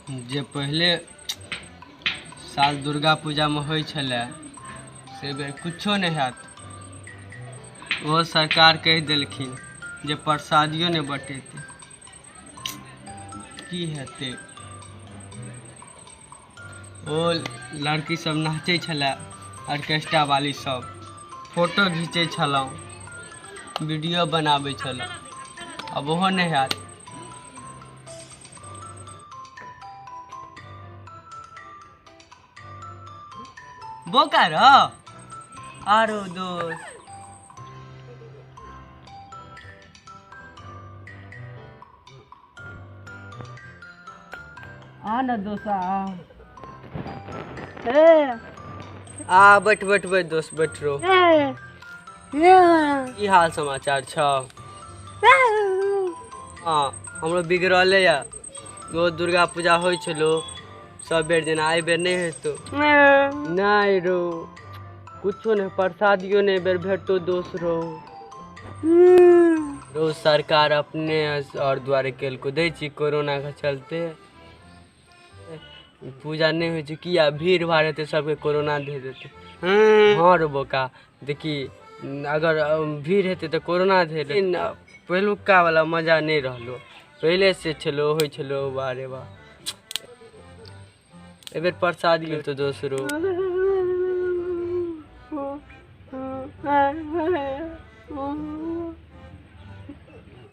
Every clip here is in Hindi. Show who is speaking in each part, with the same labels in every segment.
Speaker 1: जे पहले साल दुर्गा पूजा में होइ छलै से बेर कुछो नहीं हैत। वो सरकार कह देलखिन जे प्रसादियो नहीं बटेतै, की हेतै। ओ लड़की सब नाचे छलै, ऑर्केस्ट्रा वाली सब फोटो घीचे छलौं, वीडियो बनाबै छलौं, अब ओहो नहीं हैत। बोका रह आरो दोस्त आ न दोस्त आ बैठ बैठ बैठ दोस्त बैठ रो। की हाल समाचार छौ? हाँ हमरो बिगड़ले या वो दुर्गा पूजा होइ छलो सब बेर जेना आई बेर नहीं हेतौ। नहीं रो कुछो नहीं, प्रसादियो नहीं बेर भेटो दोस्त रो। रो सरकार अपने और द्वारे केल को दै छी कोरोना के चलते पूजा नहीं होइ छै, किया भीड़ भाड़ हेतै सबके कोरोना दे देतै। हाँ रो बोका देखी अगर भीड़ हेतै तो कोरोना दे देतै। पहिलुका वाला मजा नहीं रहलो, पहले से छलो होइ छलो बारे बा। एबेर प्रसाद मिलतो दोसरो।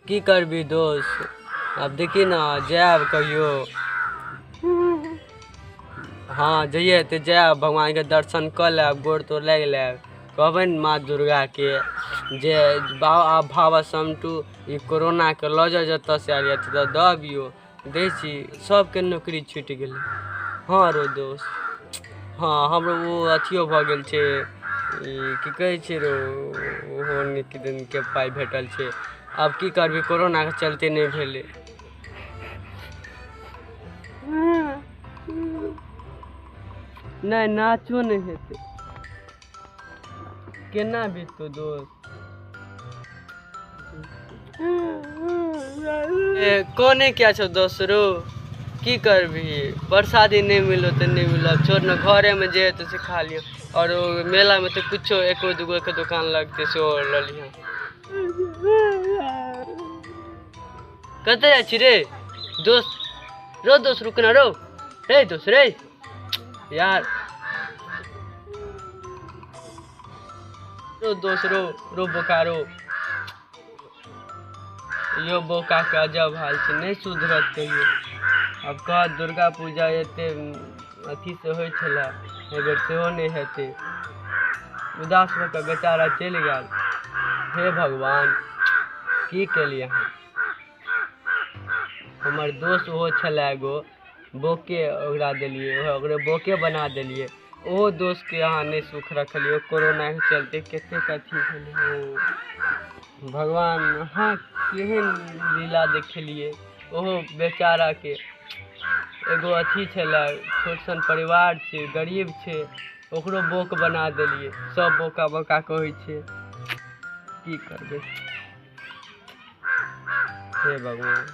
Speaker 1: की करबी दोस्त, अब देखी ना जाब कहियो। हाँ जइए तो जाब, भगवान के दर्शन कर लेब, गोड़ तोड़ लग लेब, कहबे माँ दुर्गा के जे भाव समटू ई कोरोना के लऽ जतऽ से आलिए तो दबियो दै छी। सबके नौकरी छूट गेलै। हाँ रो दोस्त हाँ हमरो वो अथियो भऽ गेल छै, की कहै छै रो ओहो नीक दिन के पाई भेटल छै। अब की करबी कोरोना के चलते नहीं भेले। नहीं नाचो नहीं हेतै, केना बीततो दोस्त। कोने क्या छो दोसरो, की करबी प्रसादी नहीं मिलो तो नहीं मिलो, छोड़ न घरे में जे तो से खा लियो। और मेला में तो कुछो एको दुगो के दुकान लगते सो लिया। कते जाइ छी रे दोस्त, रो दोस्त रुकना रो रे दोस्त रे यार, रो दोस्त रो बोकारो। यो बोका के अजब हाल छै, नहीं सुधरत कहियो। अब कह दुर्गा पूजा एते अथी से होइ छलै एबेर सेहो नहीं हेतै। उदास होकर बेचारा चलि गेल। हे भगवान की केलिए हमर दोस्त ओहो छलै एगो बोके, ओकरा देलिए ओकरे बोके बना देलिए। ओहो दोस्त के यहाँ नहीं सुख रखलिए कोरोना के चलते। केते अथी भेलै भगवान, हाँ केहन लीला देखलिए। ओहो बेचारा के एगो अथी छलै, छोट सन परिवार छै, गरीब छै, ओकरो बोक बना देलिए। सब बोका बोका कहै छै, की करबै हे भगवान।